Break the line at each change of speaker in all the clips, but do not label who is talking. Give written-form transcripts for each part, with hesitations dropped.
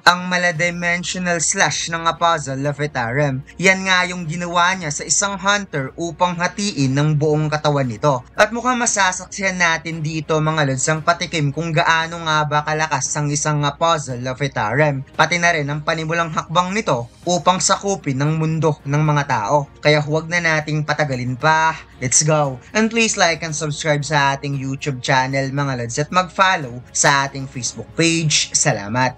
Ang maladimensional slash ng puzzle of Etarem. Yan nga yung ginawa niya sa isang hunter upang hatiin ng buong katawan nito. At mukhang masasaksihan natin dito mga lods ang patikim kung gaano nga ba kalakas ang isang puzzle of Etarem. Pati na rin ang panimulang hakbang nito upang sakupin ng mundo ng mga tao. Kaya huwag na nating patagalin pa. Let's go! And please like and subscribe sa ating YouTube channel mga lods at mag-follow sa ating Facebook page. Salamat!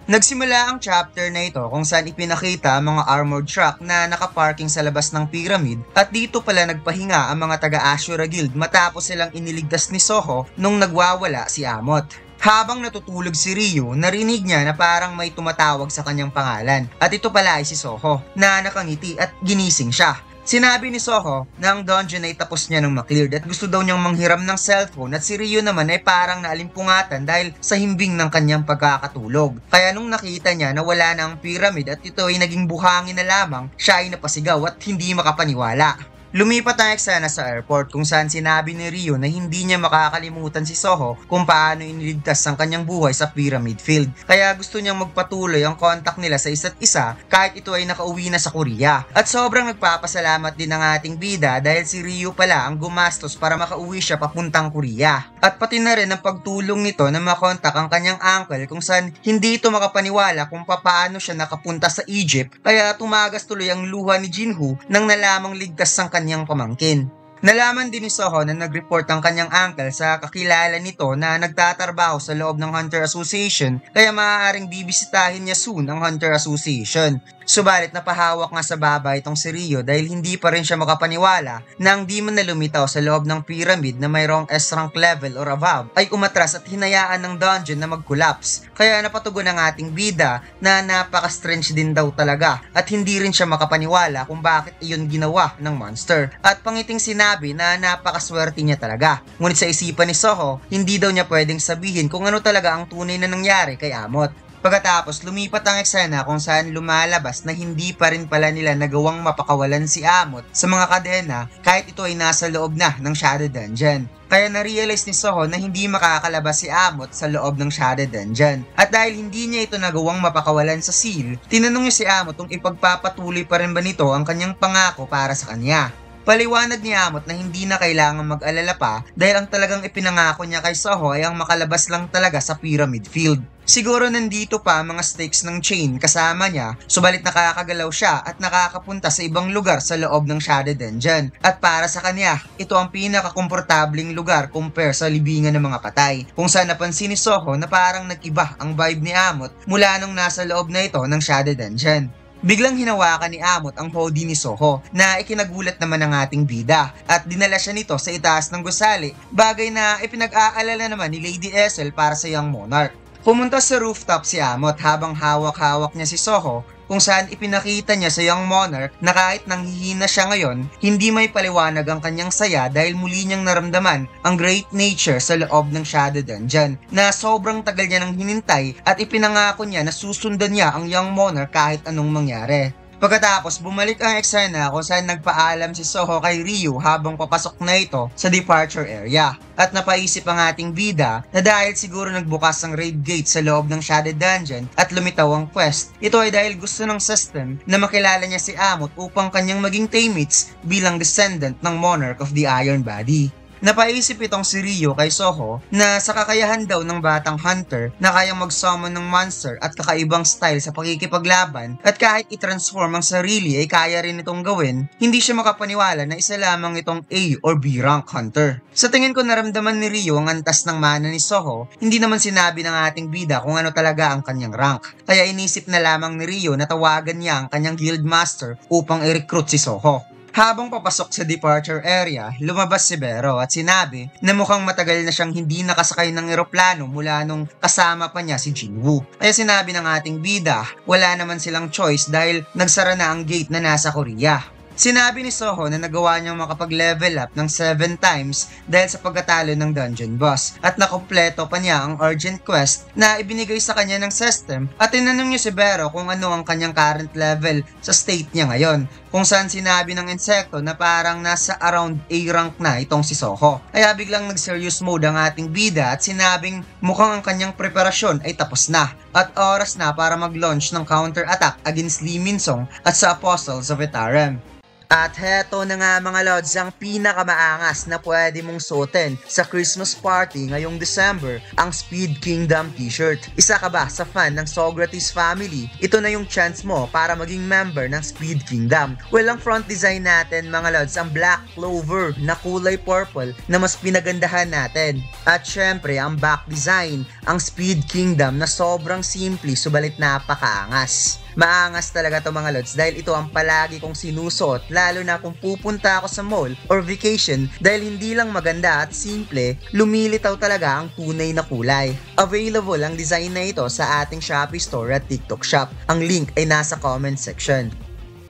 Nagsimula ang chapter na ito kung saan ipinakita ang mga armored truck na nakaparking sa labas ng pyramid at dito pala nagpahinga ang mga taga-Ashura Guild matapos silang iniligtas ni Soho nung nagwawala si Amot. Habang natutulog si Ryu, narinig niya na parang may tumatawag sa kanyang pangalan at ito pala ay si Soho na nakangiti at ginising siya. Sinabi ni Soho na ang dungeon ay tapos niya nang makleared at gusto daw niyang manghiram ng cellphone at si Ryu naman ay parang naalimpungatan dahil sa himbing ng kanyang pagkakatulog. Kaya nung nakita niya na wala na ang pyramid at ito ay naging buhangin na lamang, siya ay napasigaw at hindi makapaniwala. Lumipat ang eksena sa airport kung saan sinabi ni Ryu na hindi niya makakalimutan si Soho kung paano iniligtas ang kanyang buhay sa Pyramid Field. Kaya gusto niyang magpatuloy ang contact nila sa isa't isa kahit ito ay nakauwi na sa Korea. At sobrang nagpapasalamat din ang ating bida dahil si Ryu pala ang gumastos para makauwi siya papuntang Korea. At pati na rin ang pagtulong nito na makontak ang kanyang uncle kung saan hindi ito makapaniwala kung paano siya nakapunta sa Egypt kaya tumagas tuloy ang luha ni Jinwoo nang nalamang ligtas ang kanyang pamangkin. Nalaman din ni Soho na nag-report ang kanyang uncle sa kakilala nito na nagtatrabaho sa loob ng Hunter Association kaya maaaring bibisitahin niya soon ang Hunter Association. Subalit napahawak nga sa baba itong si Ryu dahil hindi pa rin siya makapaniwala na ang demon na lumitaw sa loob ng pyramid na mayroong S-rank level or above ay umatras at hinayaan ng dungeon na mag-collapse. Kaya napatugon ang ating bida na napaka-strange din daw talaga at hindi rin siya makapaniwala kung bakit iyon ginawa ng monster. At pangiting sinabi na napakaswerte niya talaga. Ngunit sa isipan ni Soho, hindi daw niya pwedeng sabihin kung ano talaga ang tunay na nangyari kay Amot. Pagkatapos lumipat ang eksena kung saan lumalabas na hindi pa rin pala nila nagawang mapakawalan si Amot sa mga kadena kahit ito ay nasa loob na ng Shadow Dungeon. Kaya na-realize ni Soho na hindi makakalabas si Amot sa loob ng Shadow Dungeon. At dahil hindi niya ito nagawang mapakawalan sa seal, tinanong niya si Amot kung ipagpapatuloy pa rin ba nito ang kanyang pangako para sa kanya. Paliwanag ni Amot na hindi na kailangan mag-alala pa dahil ang talagang ipinangako niya kay Soho ay ang makalabas lang talaga sa Pyramid Field. Siguro nandito pa ang mga stakes ng chain kasama niya, subalit nakakagalaw siya at nakakapunta sa ibang lugar sa loob ng Shadow Dungeon. At para sa kanya, ito ang pinakakomportabling lugar compare sa libingan ng mga patay. Kung saan napansin ni Soho na parang nag-iba ang vibe ni Amot mula nung nasa loob na ito ng Shadow Dungeon. Biglang hinawakan ni Amot ang hoodie ni Soho na ikinagulat naman ng ating bida at dinala siya nito sa itaas ng gusali, bagay na ipinag-aalala naman ni Lady Essel para sa Young Monarch. Pumunta sa rooftop si Amot habang hawak-hawak niya si Soho kung saan ipinakita niya sa Young Monarch na kahit nanghihina siya ngayon, hindi may paliwanag ang kanyang saya dahil muli niyang naramdaman ang great nature sa loob ng Shadow Dungeon na sobrang tagal niya nang hinintay at ipinangako niya na susundan niya ang Young Monarch kahit anong mangyari. Pagkatapos bumalik ang eksena kung saan nagpaalam si Soho kay Ryu habang papasok na ito sa departure area. At napaisip ang ating bida na dahil siguro nagbukas ang raid gate sa loob ng Shadow Dungeon at lumitaw ang quest, ito ay dahil gusto ng system na makilala niya si Amot upang kanyang maging teammates bilang descendant ng Monarch of the Iron Body. Napaisip itong si Ryu kay Soho na sa kakayahan daw ng batang hunter na kayang mag-summon ng monster at kakaibang style sa pakikipaglaban at kahit i-transform ang sarili ay kaya rin itong gawin, hindi siya makapaniwala na isa lamang itong A or B rank hunter. Sa tingin ko naramdaman ni Ryu ang antas ng mana ni Soho, hindi naman sinabi ng ating bida kung ano talaga ang kanyang rank. Kaya inisip na lamang ni Ryu na tawagan niya ang kanyang guild master upang i-recruit si Soho. Habang papasok sa departure area, lumabas si Bero at sinabi na mukhang matagal na siyang hindi nakasakay ng eroplano mula nung kasama pa niya si Jinwoo. Kaya sinabi ng ating bida, wala naman silang choice dahil nagsara na ang gate na nasa Korea. Sinabi ni Soho na nagawa niyang makapag-level up ng 7 times dahil sa pagkatalo ng dungeon boss at nakompleto pa niya ang urgent quest na ibinigay sa kanya ng system at tinanong niya si Bero kung ano ang kanyang current level sa state niya ngayon, kung saan sinabi ng insekto na parang nasa around A rank na itong si Soho. Kaya biglang nag-serious mode ang ating bida at sinabing mukhang ang kanyang preparasyon ay tapos na at oras na para mag-launch ng counter-attack against Lee Min-sung at sa Apostles of Etarim. At heto na nga mga lods ang pinakamaangas na pwede mong suotin sa Christmas party ngayong December, ang Speed Kingdom t-shirt. Isa ka ba sa fan ng Socrates family? Ito na yung chance mo para maging member ng Speed Kingdom. Well, ang front design natin mga lods ang Black Clover na kulay purple na mas pinagandahan natin. At syempre ang back design, ang Speed Kingdom na sobrang simple subalit napakaangas. Maangas talaga to mga lods dahil ito ang palagi kong sinusuot lalo na kung pupunta ako sa mall or vacation dahil hindi lang maganda at simple, lumilitaw talaga ang tunay na kulay. Available ang design na ito sa ating Shopee store at TikTok shop. Ang link ay nasa comment section.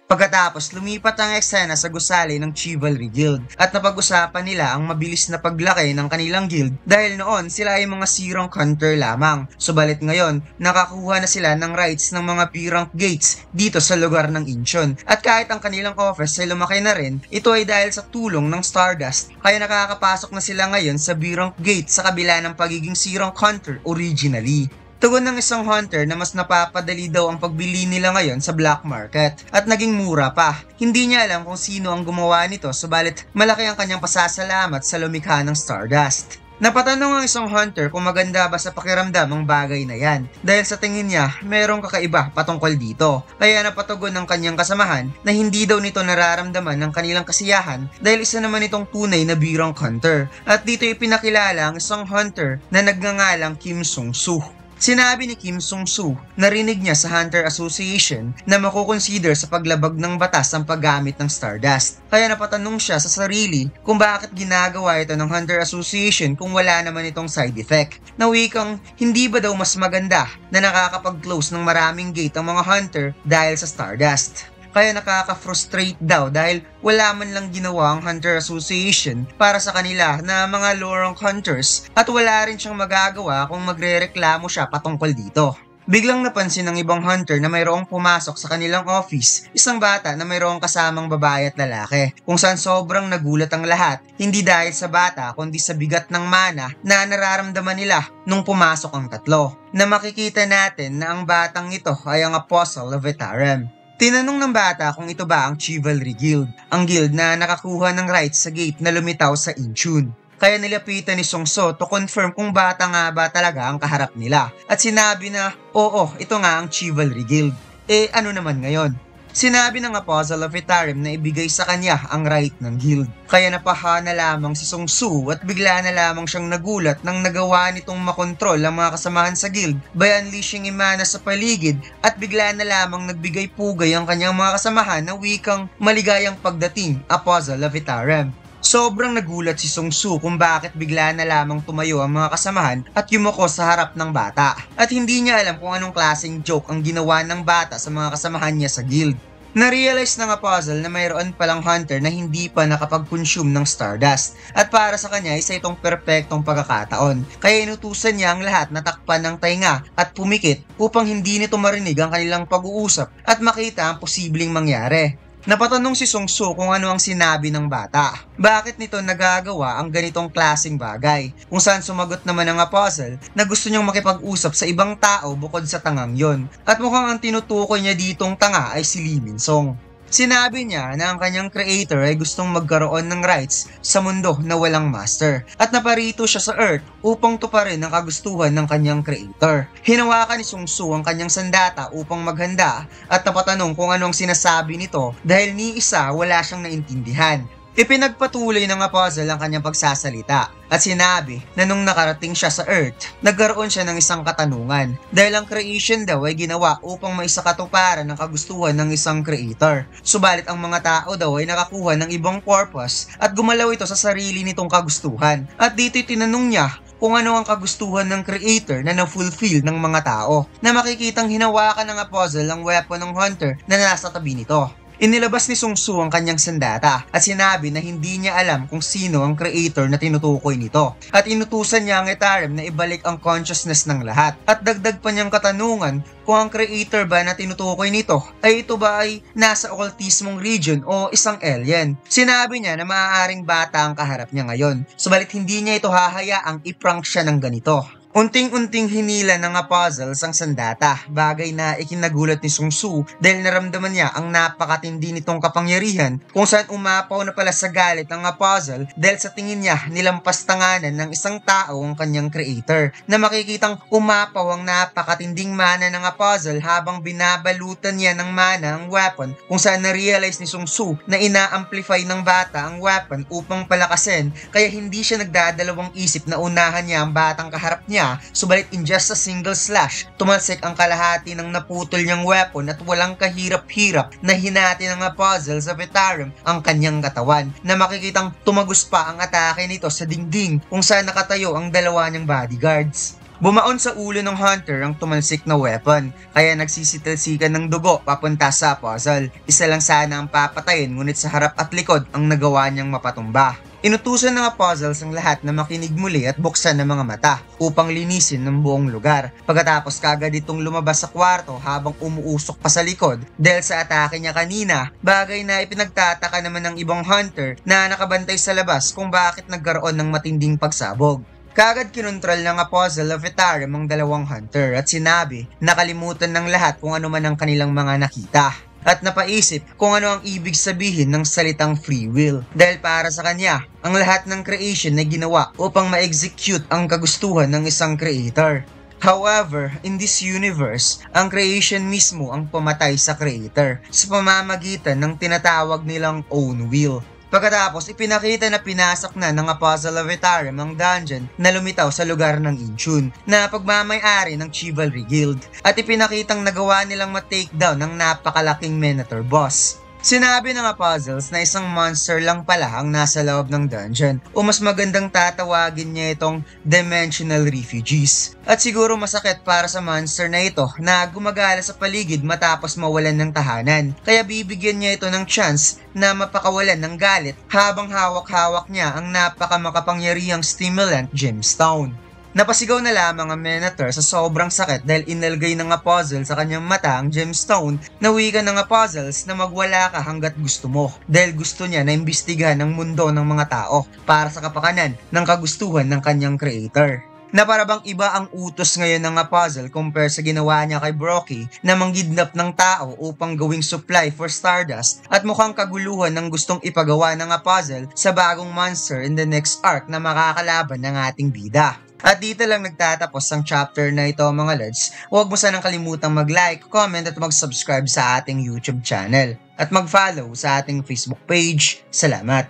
Pagkatapos, lumipat ang eksena sa gusali ng Chivalry Guild at napag-usapan nila ang mabilis na paglaki ng kanilang guild dahil noon sila ay mga C-rank hunter lamang. Subalit ngayon, nakakuha na sila ng rights ng mga B-rank gates dito sa lugar ng Incheon. At kahit ang kanilang office ay lumaki na rin, ito ay dahil sa tulong ng Stardust kaya nakakapasok na sila ngayon sa B-rank gate sa kabila ng pagiging C-rank hunter originally. Tugon ng isang hunter na mas napapadali daw ang pagbili nila ngayon sa black market at naging mura pa. Hindi niya alam kung sino ang gumawa nito subalit malaki ang kanyang pasasalamat sa lumikha ng Stardust. Napatanong ang isang hunter kung maganda ba sa pakiramdam ang bagay na yan dahil sa tingin niya merong kakaiba patungkol dito. Kaya napatugon ng kanyang kasamahan na hindi daw nito nararamdaman ng kanilang kasiyahan dahil isa naman itong tunay na B-rank hunter. At dito ipinakilala ang isang hunter na nagngangalang Kim Sung-soo. Sinabi ni Kim Sung-soo, narinig niya sa Hunter Association na makukonsider sa paglabag ng batas ang paggamit ng Stardust. Kaya napatanong siya sa sarili kung bakit ginagawa ito ng Hunter Association kung wala naman itong side effect. Na wikang, hindi ba daw mas maganda na nakakapag-close ng maraming gate ang mga hunter dahil sa Stardust? Kaya nakaka-frustrate daw dahil wala man lang ginawa ang Hunter Association para sa kanila na mga low-rank hunters at wala rin siyang magagawa kung magrereklamo siya patungkol dito. Biglang napansin ng ibang hunter na mayroong pumasok sa kanilang office, isang bata na mayroong kasamang babae at lalaki, kung saan sobrang nagulat ang lahat, hindi dahil sa bata kundi sa bigat ng mana na nararamdaman nila nung pumasok ang tatlo. Na makikita natin na ang batang ito ay ang Apostle of Etarim. Tinanong ng bata kung ito ba ang Chivalry Guild, ang guild na nakakuha ng rights sa gate na lumitaw sa Incheon. Kaya nilapitan ni Sung-soo to confirm kung bata nga ba talaga ang kaharap nila. At sinabi na, oo, ito nga ang Chivalry Guild. Ano naman ngayon? Sinabi ng Apostle of Etarim na ibigay sa kanya ang right ng guild. Kaya napaha na lamang si Sung-soo at bigla na lamang siyang nagulat nang nagawa nitong makontrol ang mga kasamahan sa guild by unleashing Imana sa paligid at bigla na lamang nagbigay pugay ang kanyang mga kasamahan na wikang maligayang pagdating, Apostle of Etarim. Sobrang nagulat si Sung-soo kung bakit bigla na lamang tumayo ang mga kasamahan at yumuko sa harap ng bata. At hindi niya alam kung anong klaseng joke ang ginawa ng bata sa mga kasamahan niya sa guild. Na-realize ng Apostle na mayroon palang hunter na hindi pa nakapag-consume ng Stardust at para sa kanya isa itong perpektong pagkakataon. Kaya inutusan niya ang lahat na takpan ng tainga at pumikit upang hindi nito marinig ang kanilang pag-uusap at makita ang posibleng mangyari. Napatanong si Sung-soo kung ano ang sinabi ng bata. Bakit nito nagagawa ang ganitong klaseng bagay? Kung saan sumagot naman ang Apostle na gusto niyang makipag-usap sa ibang tao bukod sa tangang yon. At mukhang ang tinutukoy niya ditong tanga ay si Lee Min-sung. Sinabi niya na ang kanyang creator ay gustong magkaroon ng rights sa mundo na walang master at naparito siya sa Earth upang tuparin ang kagustuhan ng kanyang creator. Hinawakan ni Sung-soo ang kanyang sandata upang maghanda at napatanong kung anong sinasabi nito dahil ni isa wala siyang naintindihan. Ipinagpatuloy ng Apostle ang kanyang pagsasalita at sinabi na nung nakarating siya sa Earth, nagkaroon siya ng isang katanungan dahil ang creation daw ay ginawa upang maisakatuparan ng kagustuhan ng isang creator. Subalit ang mga tao daw ay nakakuha ng ibang purpose at gumalaw ito sa sarili nitong kagustuhan. At dito'y tinanong niya kung ano ang kagustuhan ng creator na na-fulfill ng mga tao na makikitang hinawakan ng Apostle ang weapon ng hunter na nasa tabi nito. Inilabas ni Sung-soo ang kanyang sandata at sinabi na hindi niya alam kung sino ang creator na tinutukoy nito at inutusan niya ang Etarim na ibalik ang consciousness ng lahat at dagdag pa niyang katanungan kung ang creator ba na tinutukoy nito ay ito ba ay nasa occultismong region o isang alien. Sinabi niya na maaaring bata ang kaharap niya ngayon, subalit hindi niya ito hahayaang i-prank siya ng ganito. Unting-unting hinila ng nga puzzles ang sandata, bagay na ikinagulat ni Sun Tzu dahil naramdaman niya ang napakatindi nitong kapangyarihan kung saan umapaw na pala sa galit ang nga puzzle dahil sa tingin niya nilampas tanganan ng isang tao ang kanyang creator, na makikitang umapaw ang napakatinding mana ng nga puzzle habang binabalutan niya ng mana ang weapon, kung saan na-realize ni Sun Tzu na ina-amplify ng bata ang weapon upang palakasin, kaya hindi siya nagdadalawang isip na unahan niya ang batang kaharap niya. Subalit in just a single slash, tumalsik ang kalahati ng naputol niyang weapon at walang kahirap-hirap na hinati ng puzzle sa Vetarum ang kanyang katawan, na makikitang tumagos pa ang atake nito sa dingding kung saan nakatayo ang dalawa niyang bodyguards. Bumaon sa ulo ng hunter ang tumalsik na weapon, kaya nagsisitalsikan ng dugo papunta sa puzzle. Isa lang sana ang papatayin, ngunit sa harap at likod ang nagawa niyang mapatumba. Inutusan ng puzzles ang lahat na makinig muli at buksan ng mga mata upang linisin ng buong lugar. Pagkatapos kagad itong lumabas sa kwarto habang umuusok pa sa likod dahil sa atake niya kanina, bagay na ipinagtataka naman ng ibang hunter na nakabantay sa labas kung bakit nagkaroon ng matinding pagsabog. Kagad kinontrol ng puzzle of Vetarum ang dalawang hunter at sinabi na kalimutan ng lahat kung ano man ang kanilang mga nakita. At napaisip kung ano ang ibig sabihin ng salitang free will. Dahil para sa kanya, ang lahat ng creation na ginawa upang ma-execute ang kagustuhan ng isang creator. However, in this universe, ang creation mismo ang pumatay sa creator sa pamamagitan ng tinatawag nilang own will. Pagkatapos, ipinakita na pinasok na ng Puzzle of Vetarum ang dungeon na lumitaw sa lugar ng Inchun na pagmamay-ari ng Chivalry Guild, at ipinakitang nagawa nilang ma-takedown ng napakalaking Minotaur boss. Sinabi ng puzzles na isang monster lang pala ang nasa loob ng dungeon, o mas magandang tatawagin niya itong dimensional refugees. At siguro masakit para sa monster na ito na gumagala sa paligid matapos mawalan ng tahanan, kaya bibigyan niya ito ng chance na mapakawalan ng galit habang hawak-hawak niya ang napakamakapangyarihang stimulant gemstone. Napasigaw na lamang ang Minotaur sa sobrang sakit dahil inalgay ng puzzle sa kanyang mata ang gemstone, na wika ng puzzles na magwala ka hanggat gusto mo, dahil gusto niya na imbestigahan ang mundo ng mga tao para sa kapakanan ng kagustuhan ng kanyang creator. Na parabang iba ang utos ngayon ng puzzle compare sa ginawa niya kay Brockie na manggidnap ng tao upang gawing supply for Stardust, at mukhang kaguluhan ng gustong ipagawa ng puzzle sa bagong monster in the next arc na makakalaban ng ating bida. At dito lang nagtatapos ang chapter na ito mga lods. Huwag mo sanang kalimutang mag-like, comment at mag-subscribe sa ating YouTube channel. At mag-follow sa ating Facebook page. Salamat!